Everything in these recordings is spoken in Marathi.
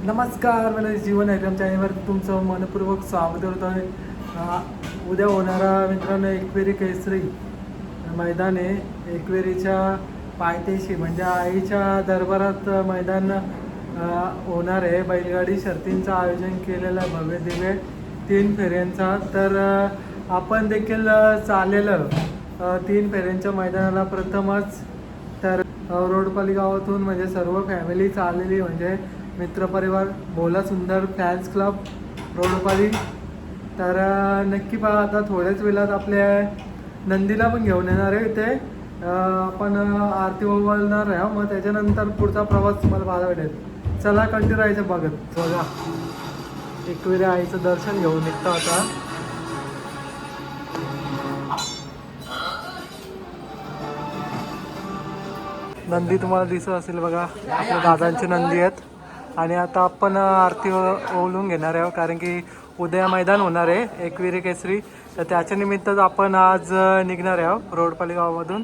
नमस्कार, मला जीवन आयटम चॅनलवर तुमचं मनपूर्वक स्वागत होत आहे. उद्या होणारा मित्रांनो एकविरी केसरी मैदान आहे. एकविरीच्या पायथ्याशी म्हणजे आईच्या दरबारात मैदान होणार आहे. बैलगाडी शर्तींचं आयोजन केलेलं आहे भव्य दिव्य 3 फेऱ्यांचा. तर आपण देखील चाललेलं 3 फेऱ्यांच्या मैदानाला प्रथमच. तर रोडपाली गावातून म्हणजे सर्व फॅमिली चाललेली, म्हणजे मित्रपरिवार, भोला सुंदर फॅन्स क्लब रोडपाली. तर नक्की पहा. आता थोड्याच वेळात आपल्या नंदीला पण घेऊन येणार आहे. इथे आपण आरती ओवाळणार आहे. मग त्याच्यानंतर पुढचा प्रवास तुम्हाला पाहायला भेटेल. चला कंटिन्यू राहायचं बघत. बघा एकविरी आईचं दर्शन घेऊन निघतो आता. नंदी तुम्हाला दिसत असेल बघा, आपल्या दादांची नंदी आहेत. आणि आता आपण आरती ओवळून घेणार आहोत, कारण की उद्या मैदान होणार आहे एकविरी केसरी. तर त्याच्या निमित्तच आपण आज निघणार आहोत रोडपाली गावामधून.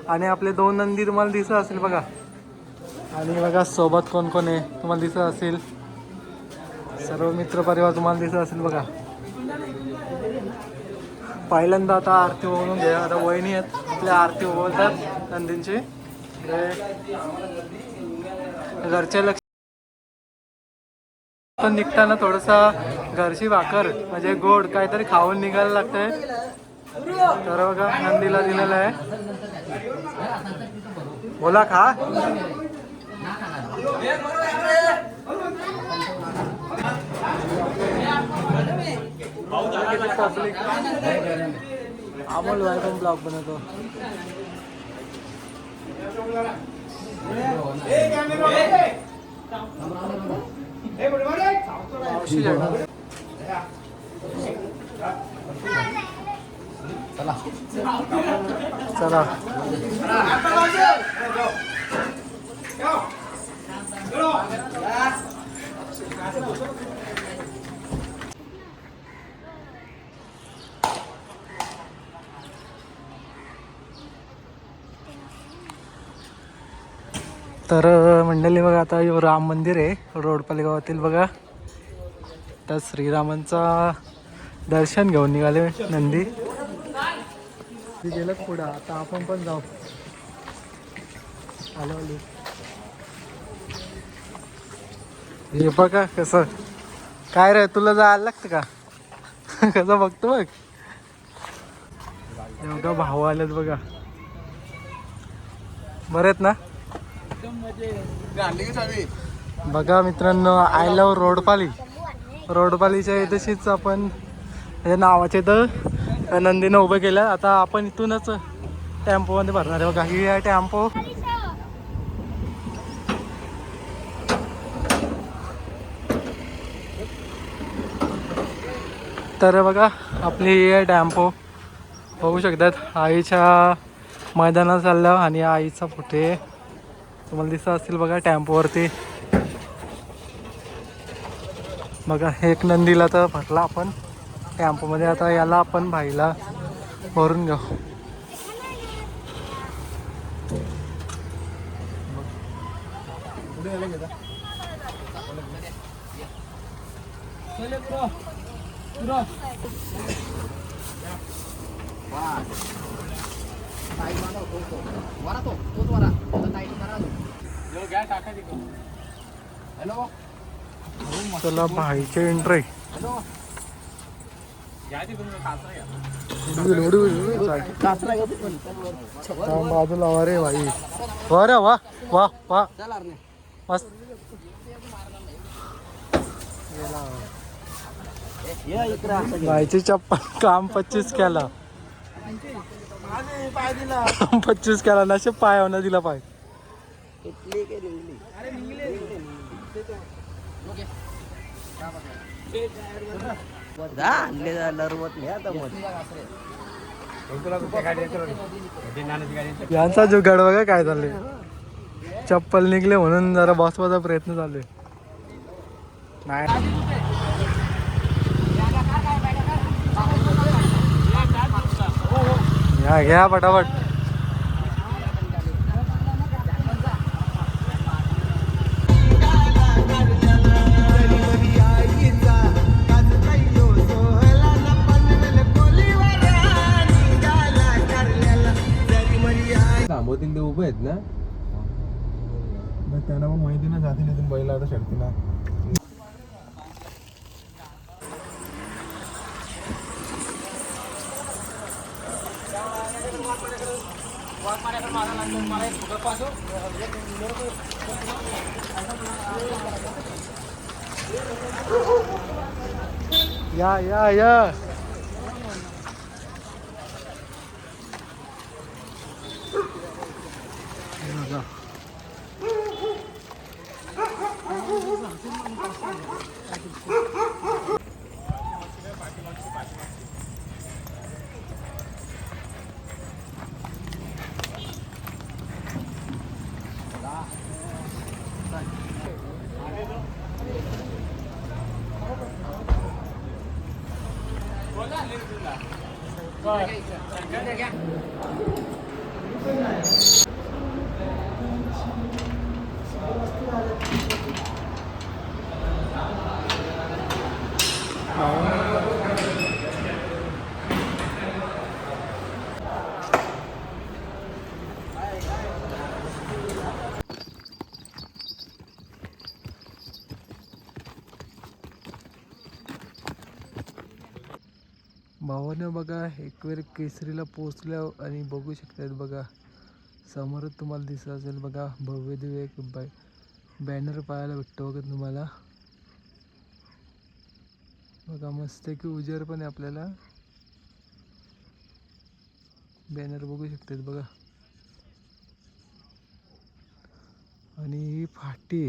आणि आपले 2 नंदी तुम्हाला दिसत असेल बघा. आणि बघा सोबत कोण कोण आहे तुम्हाला दिसत असेल. सर्व मित्रपरिवार तुम्हाला दिसत असेल बघा. पहिल्यांदा आता आरती ओवळून घ्या. आता वहिनी आहेत आपल्या आरती ओवळतात नंदींची. घरच्या लक्ष पण निघताना थोडंसा घरची भाकर म्हणजे गोड काहीतरी खाऊन निघायला लागतंय. तर बघा नंदीला दिलेलं आहे. बोला खा. पब्लिक अमोल भाई पण ब्लॉग बनवतो. चला तर मंडळी बघा, आता राम मंदिर आहे रोडपाली गावातील बघा. तर श्रीरामांचा दर्शन घेऊन निघाले नंदी. गेलं पुढं. आता आपण पण जाऊ. आलो हे बघा कसं काय रे, तुला जायला लागतं का? कसं बघतो बघ. बघा भाऊ आलेत बघा. बरे आहेत ना? बघा मित्रांनो, आय लव्ह रोडपाली. रोडपालीच्या इथेशीच आपण नावाचे इथं नंदीनं उभं केलं. आता आपण इथूनच टेम्पोमध्ये भरणार आहे बघा. ही आहे टेम्पो. तर बघा आपली ही आहे टेम्पो. बघू शकतात आईच्या मैदानात चाललं आणि आईचा फुटे तुम्हाला दिसत असतील बघा टेम्पोवरती. बघा एक नंदीला तर भरला आपण टेम्पोमध्ये. आता याला आपण भाईला भरून घेऊ. चला भाईचे एंट्री. बाजूला वा रे भाई. वा रे वा वा वा मस्त. भाईची चप्पल काम 25 केला. 25 केला. नशे पाय होणार दिला पाय. यांचा जो गड बघा काय झाले. चप्पल निघले म्हणून जरा बसवायचा प्रयत्न चालू आहे. नाही घ्या फटाफट. जातील इथून बैल आता शर्तीला. या या या भावानं बघा एकवेळ केसरीला पोचल्या आणि बघू शकतात बघा समोरच तुम्हाला दिसत असेल बघा भव्य दिव्य एक बॅनर पाहायला भेटतो बघा तुम्हाला बघा मस्त की उजेड पण आहे आपल्याला बॅनर बघू शकतात बघा आणि ही फाटी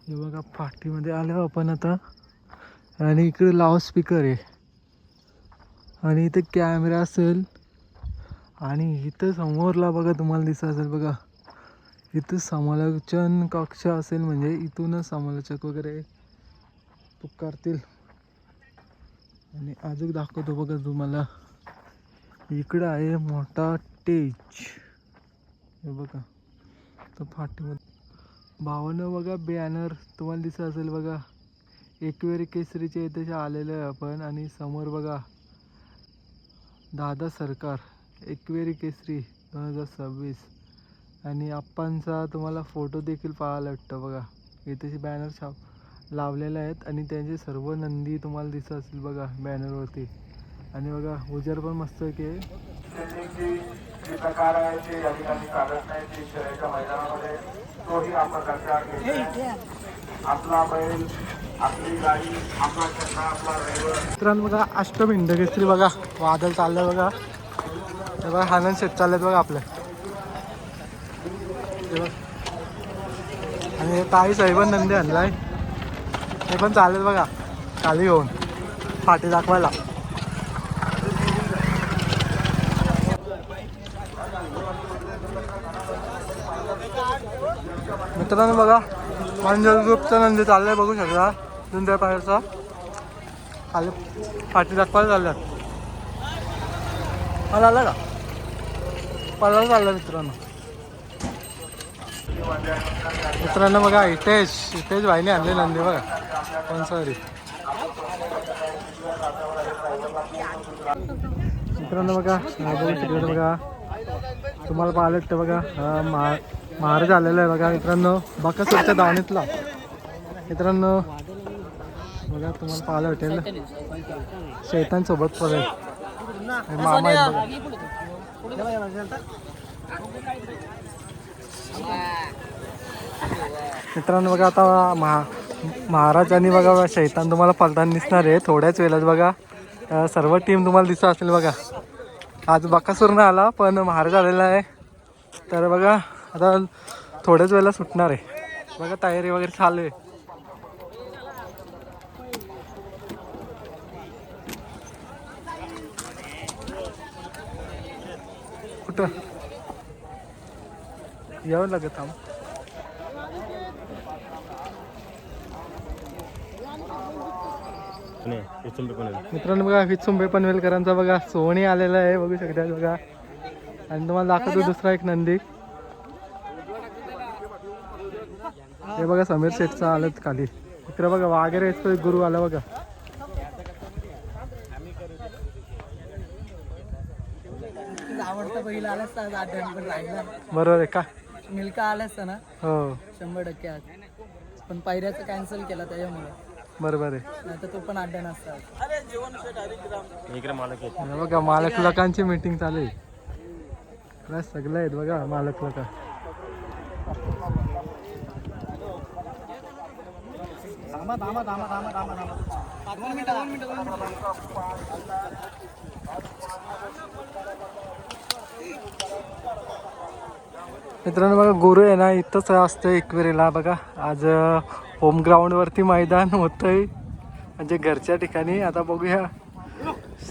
हे बघा फाटीमध्ये आलो आपण आता आणि इकडे लाऊड स्पीकर आहे आणि इथे कॅमेरा असेल आणि इथं समोरला बघा तुम्हाला दिसत असेल बघा इथं समालोचन कक्ष असेल म्हणजे इथूनच समालोचक वगैरे पुकारतील आणि अजून दाखवतो बघा तुम्हाला इकडं आहे मोठा स्टेज हे बघा तर फाटीमध्ये भावानं बघा बॅनर तुम्हाला दिसत असेल बघा एकवेरी केसरीच्या इथे आलेलं आहे आपण आणि समोर बघा दादा सरकार एकवेरी केसरी 2026 आणि आप्पांचा तुम्हाला फोटो देखील पाहायला भेटतो बघा इथे बॅनर लावलेले आहेत आणि त्यांचे सर्व नंदी तुम्हाला दिसत असेल बघा बॅनरवरती आणि बघा उजेड पण मस्त की प्रकार आहे ते या ठिकाणी चालत नाही ते शहराच्या मैदानामध्ये तोही आपण आपला बैल आपली गाडी आपला चक्रा आपला ड्रायव्हर मित्रांनो बघा अष्टमिंड केसरी बघा वादळ चाललं बघा हे बघा आनंद शेत चाललेत बघा आपल्या आणि ताई साहेबांनी नंदी आणलाय हे पण चालेल बघा खाली घेऊन फाटी दाखवायला मित्रांनो बघा मंजल ग्रुपचा नंदी चाललाय बघू शकता दुंद्या पायाचा खाली फाटी दाखवायला चालल्यात मला आला का पळायला चाललं मित्रांनो बघा इथेच भाईने आणले नंदी बघा पण सॉरी मित्रांनो बघा बघू शकता बघा तुम्हाला पाहिलं तर बघा महाराज आलेला आहे बघा मित्रांनो बकासूरच्या दावणीतला मित्रांनो बघा तुम्हाला पाहायला भेटेल शैतान सोबत पडेल मामा आहेत बघा मित्रांनो बघा आता महाराज आणि बघा शैतान तुम्हाला पलताना दिसणार आहे थोड्याच वेळात बघा सर्व टीम तुम्हाला दिसत असेल बघा आज बकासूर नाही आला पण महाराज आलेला आहे तर बघा आता थोड्याच वेळेला सुटणार आहे बघा तयारी वगैरे चालू आहे कुठं यावं लागत थांब मित्रांनो बघा विचुंबे पनवेलकरांचा बघा सोहणी आलेला आहे बघू शकता बघा आणि तुम्हाला दाखवतो दुसरा एक नंदी हे बघा समीर शेठचा आलंच खाली इकडे बघा वागेरे गुरु आला बघा बरोबर आहे का मिल्का आला असता ना हो 100% आज, पण पायऱ्याचं कॅन्सल केला त्याच्यामुळे, बरोबर आहे. नाही तर तो पण अड्डा नसता. हे बघा मालक लोकांची मीटिंग चालू आहे. बस सगळे आहेत बघा मालक लोक. मित्रांनो बघा गुरु आहे ना इथंच असतं एकविरेला बघा. आज होम ग्राउंडवरती मैदान होतंय म्हणजे घरच्या ठिकाणी. आता बघूया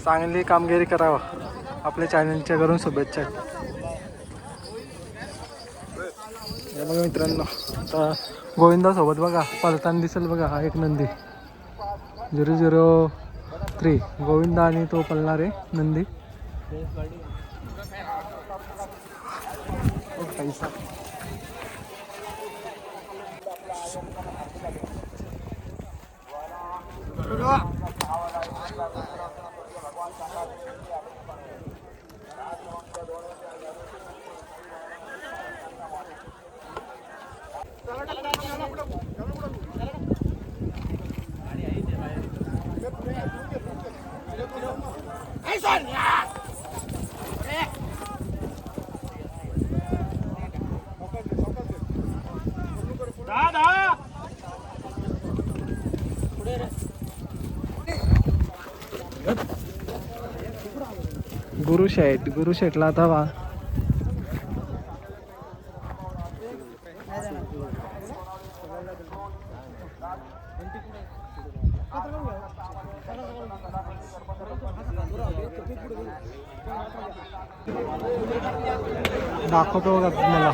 चांगली कामगिरी करावं. आपल्या चॅनलच्या करून शुभेच्छा. हे बघा मित्रांनो आता गोविंदासोबत बघा पलताना दिसेल बघा हा एक नंदी 003 गोविंदा आणि तो पळणार आहे नंदी. पैसा गुरुशेठला आता वा दाखवतो बघा तुम्हाला.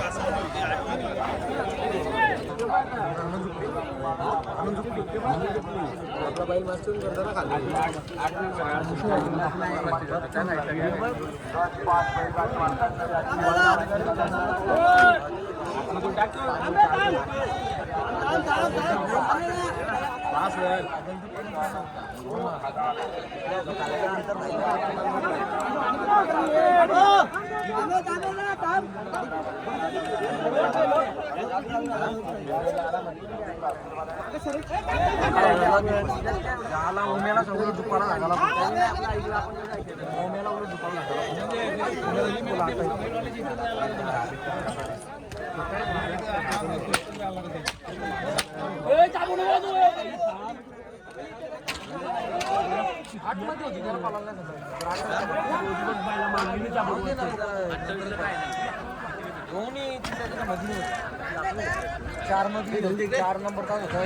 चार मधली 4 नंबर का होता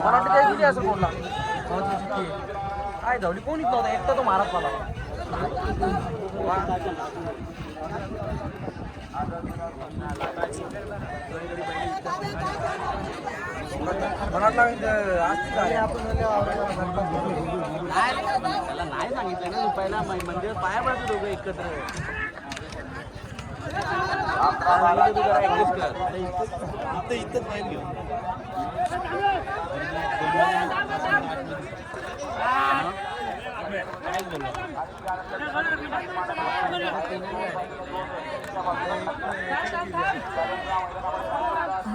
मराठी असं बोलला काय धावली कोणीच नव्हता एकटा तो मारत मला. नाही सांगितलं ना पहिला मंदिर पाया पडतो दोघं एकत्र. इथंच पाहिजे घेऊन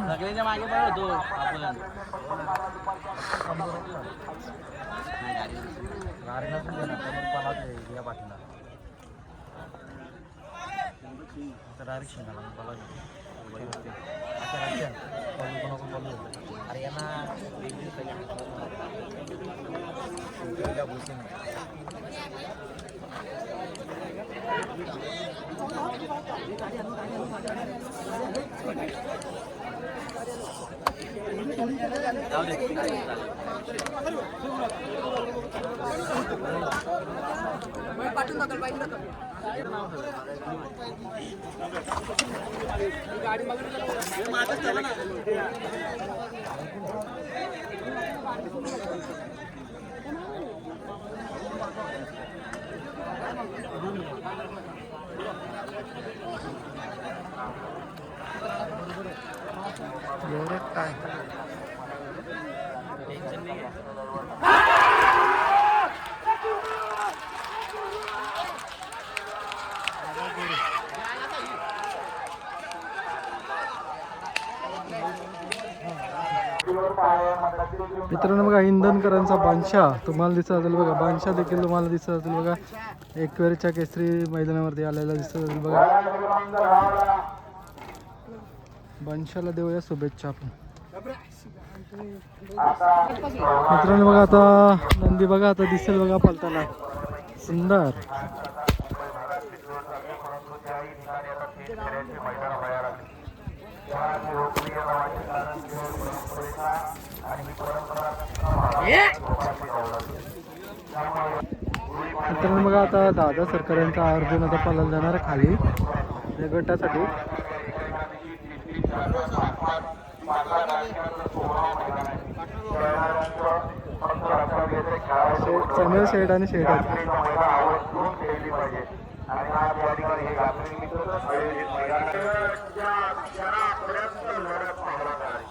सगळ्यांच्या मागे पण होतो आपण. अरे यांना पाठवून दाखल पाहिजे गाडी काय मित्रांनो बघा इंधनकरांचा बादशाह तुम्हाला दिसत असेल बघा. बादशाह देखील तुम्हाला दिसत असेल बघा. एकवेरीच्या केसरी मैदानावरती आलेला दिसत असेल बघा. बादशाहला देऊया शुभेच्छा आपण. मित्रांनो बघा आता नंदी बघा आता दिसेल बघा पलताना सुंदर. मित्रांनो बघा आता दादा सरकार यांचा अर्जुन आता पळायला जाणार आहे खाली या गटासाठी. चॅनल शेड आणि शेड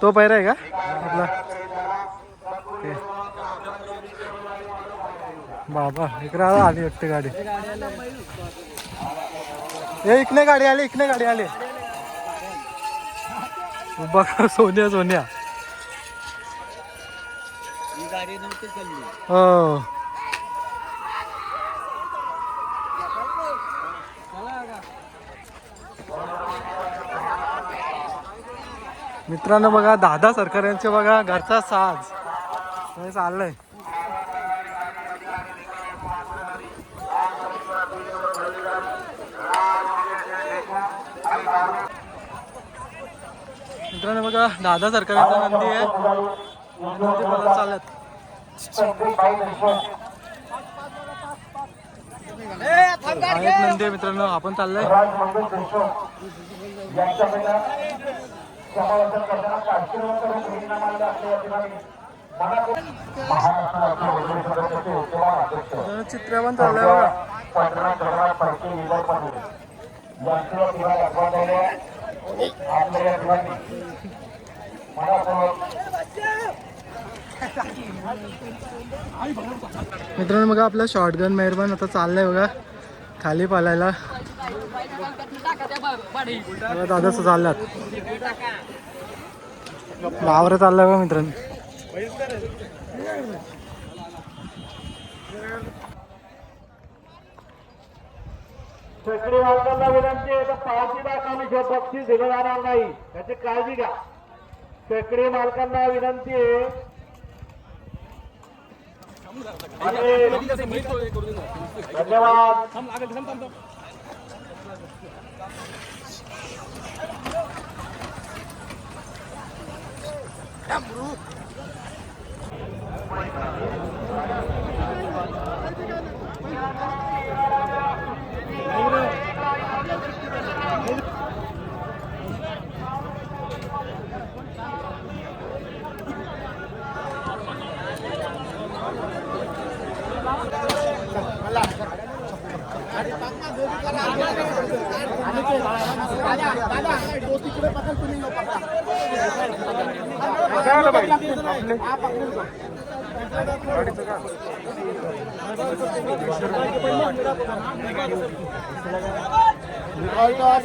तो पहिरा आहे का आपला. बाबा इकडे आली वाटते गाडी. हे इकडे गाडी आली इकडे गाडी आली बघा. सोन्या सोन्या हो. मित्रांनो बघा दादा सरकार यांचे बघा घरचा साज चाललंय. मित्रांनो बघा दादा सरकार यांचा नंदी आहे. नंदी बघा चालत आहेत नंदी मित्रांनो. आपण चाललंय चित्र पण चाललंय मित्रांनो बघा आपला शॉटगन मेहरबान आता चाललाय बघा खाली पालायला. दादाच चाललात वावर चाललाय बघा मित्रांनो. शेकडे मालकांना विनंती आहे तर पावती दाखवली बक्षीस दिलं जाणार नाही याची काळजी घ्या. शेकडे मालकांना विनंती आहे. धन्यवाद.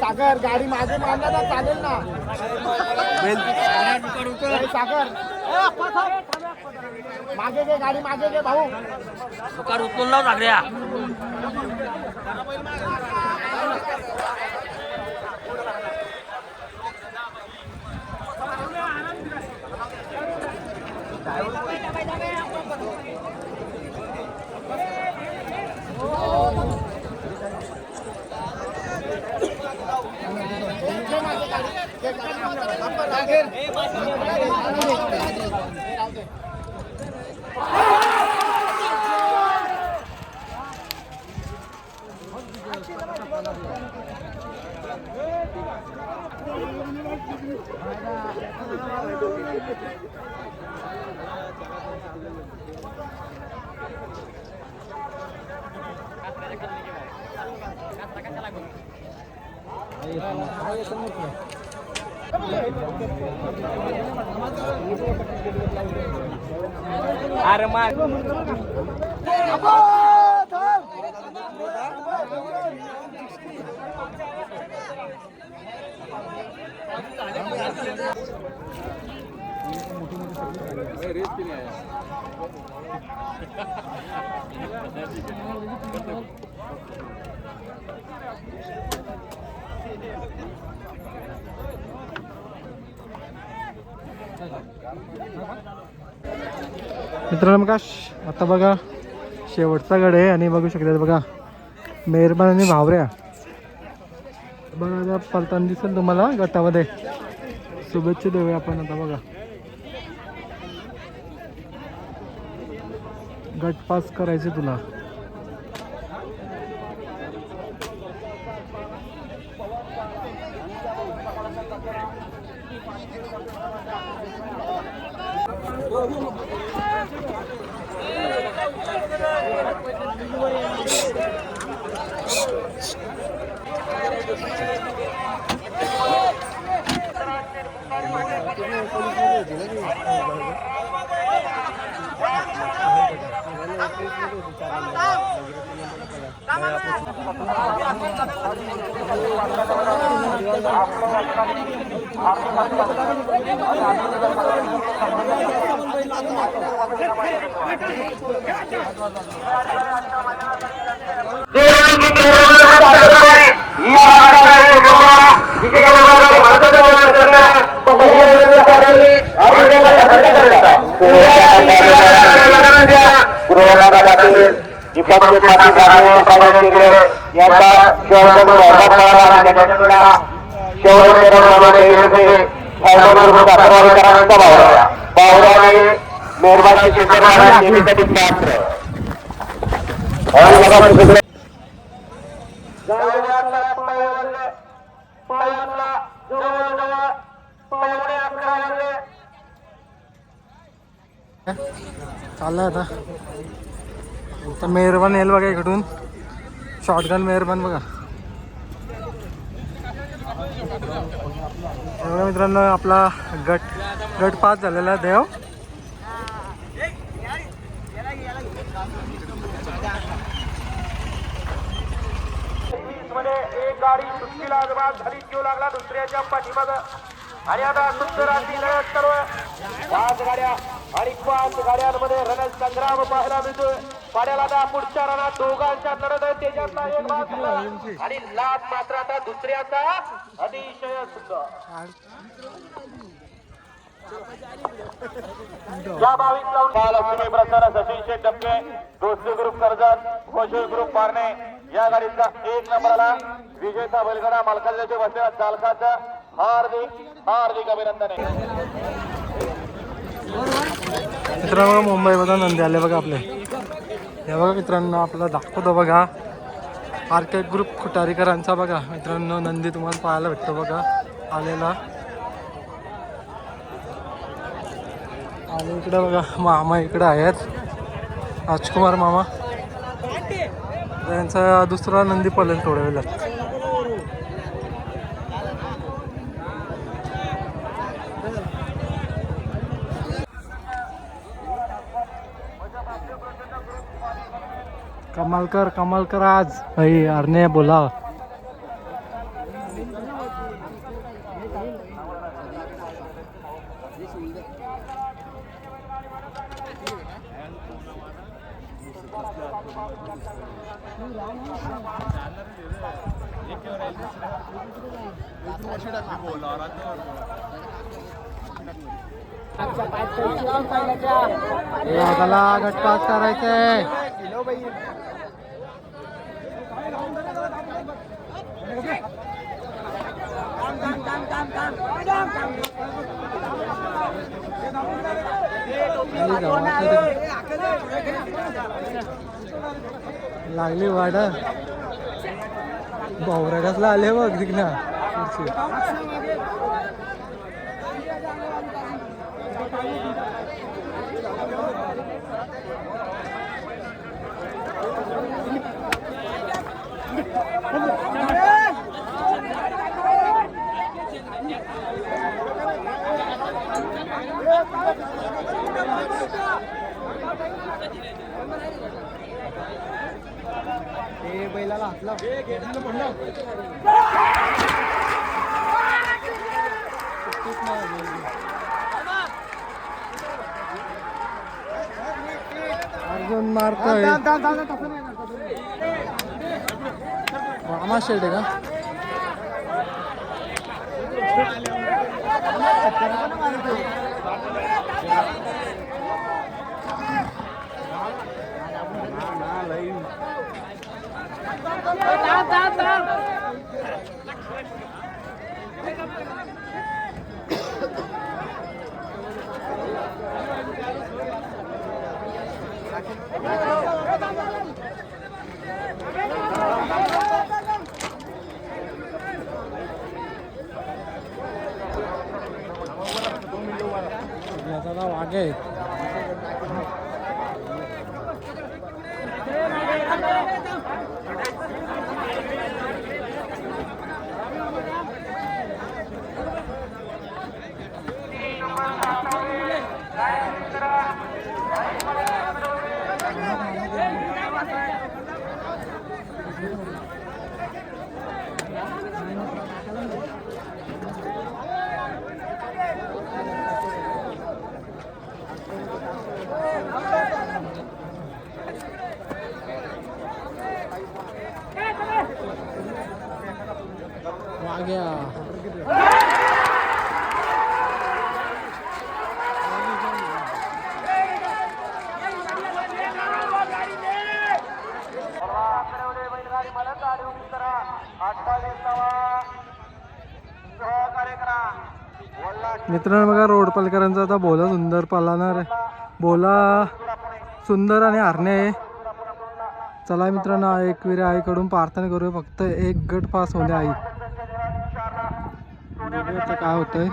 सागर गाडी मागे मारला तर चालेल ना. सागर मागे घे गाडी मागे घे भाऊ. उचलला सागऱ्या. अरे मार मित्रांनो बघा आता बघा शेवटचा गड आहे आणि बघू शकता बघा मेहरबान आणि भावऱ्या बघा आता पलताना दिसेल तुम्हाला गटामध्ये. शुभेच्छा देऊया आपण आता बघा. गट पास करायचे तुला. चाललंय आता तर मेहरबान येईल बघा इकडून. शॉटगन मेहरबान बघा. एवढ्या मित्रांनो आपला गट पास झालेला देव. मध्ये एक गाडी सुट्टीला आजबाज झाली जीव लागला दुसऱ्याच्या पाठीमागं आणि आता सुंदर अशी लढत सर्व 5 गाड्या आणि 5 गाड्यांमध्ये रणसंग्राम पाहायला मिळतोय. पाड्याला आता पुढच्या रणात दोघांच्या लढत आहे. त्याच्यातला एक भाग झाला आणि लाभ मात्र आता दुसऱ्याचा अतिशय सुंदर. या 22 लावून लक्ष्मी प्रसाद सचिन शेठ डबके दोस्ती ग्रुप कर्जत घोषी ग्रुप पारणे या गाडीचा 1 नंबरला विजेता बैलगाडा मालकाच्या बसलेला चालकाचं हार्दिक अभिनंदन आहे. मित्रांनो मुंबईमधून नंदी आले बघा आपले. हे बघा मित्रांनो आपल्याला दाखवतो बघा आरके ग्रुप खुटारीकरांचा बघा मित्रांनो नंदी तुम्हाला पाहायला भेटतो बघा आलेला. आणि इकडे बघा मामा इकडे आहेत राजकुमार मामा. त्यांचा दुसरा नंदी पळेल थोड्या वेळात. कमालकर आज भाई अरने बोला. त्याला गटपास करायचंय. लागली वाढ भावरा कसला आले बघ तिकडे. बैलाला हातला मारतोय मामा शेड आहे का? याचा वाघ आहे. वाघ्या मित्रांनो बघा रोडपालकरांचा आता बोला सुंदर पालणार बोला सुंदर आणि हरणे आहे. चला मित्रांनो एकविरा आईकडून प्रार्थना करूया फक्त एक गट पास होणे आई. बघूया काय होतंय.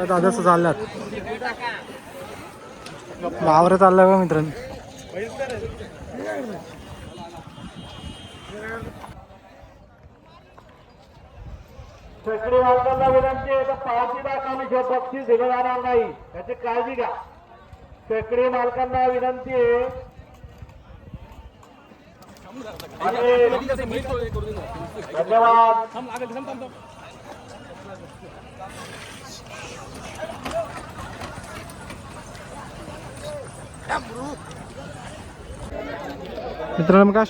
दादा चालल्यात वावर चाललाय बघा मित्रांनो. शेकडे मालकांना विनंती आहे, पावतीदार कामेश्वर बक्षीस दिलं जाणार नाही, याची काळजी घ्या. शेकडे मालकांना विनंती आहे. धन्यवाद. मित्रांनो बघा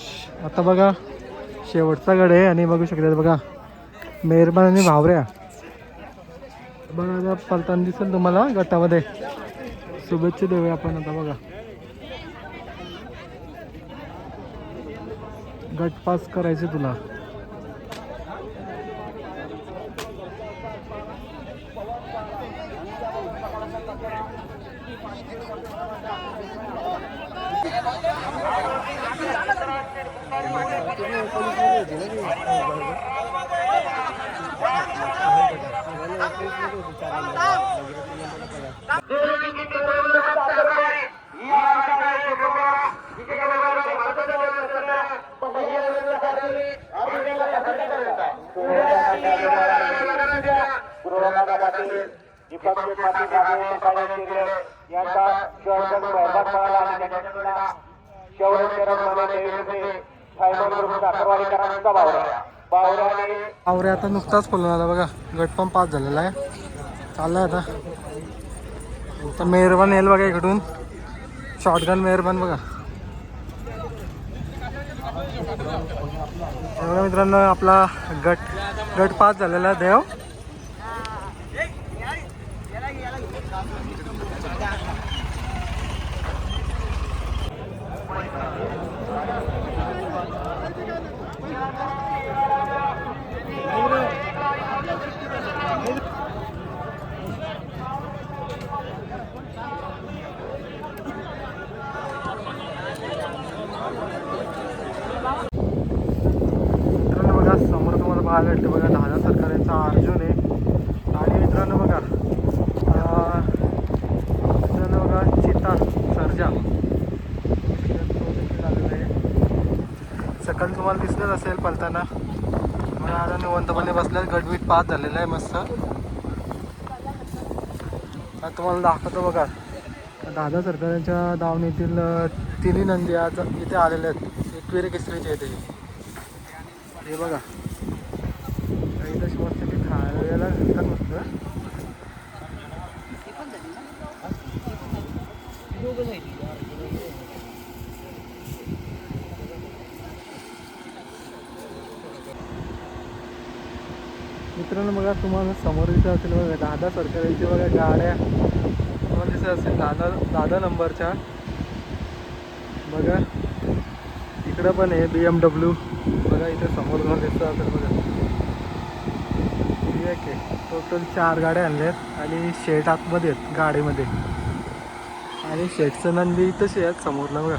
आता बघा शेवटचा गड आहे आणि बघू शकता बघा मेहरबान आणि भावऱ्या बघा आता पलताना दिसेल तुम्हाला गटामध्ये. शुभेच्छा देऊया आपण आता बघा गट पास करायचे तुला. आवरे आता नुकताच खोलून आला बघा. गट पण पास झालेला आहे. चाललाय आता मेहरबान येईल बघा इकडून. शॉटगन मेहरबान बघा. एवढा मित्रांनो आपला गट पास झालेला आहे देव. समोर तुम्हाला पाहायला भेटतं बघा दादा सरकारेचा अर्जुन आहे. आणि मित्रांनो बघा चिता सर्जा ढक्कन तुम्हाला दिसलंच असेल पलताना. मग आता निवंतपणे बसल्यात. गटबीट पास झालेला आहे मस्त. आता तुम्हाला दाखवतो बघा. दादा सरकारांच्या दावणीतील तिन्ही नंदी आज इथे आलेले आहेत. एकविरी केसरीचे आहेत हे बघा. इथं मस्त की खायला घेतात मस्त. मित्रांनो बघा, तुम्हाला समोर दिसत असेल बघा दादा सरकारांची बघा गाड्या तुम्हाला दिसत असेल दादा नंबरच्या. बघा इकडं पण आहे BMW. बघा इथे समोर तुम्हाला दिसत असेल बघा. ठीक आहे, टोटल 4 गाड्या आणल्यात आणि शेट आतमध्ये आहेत गाडीमध्ये. आणि शेटचं नंदी तशी आहेत समोरला बघा.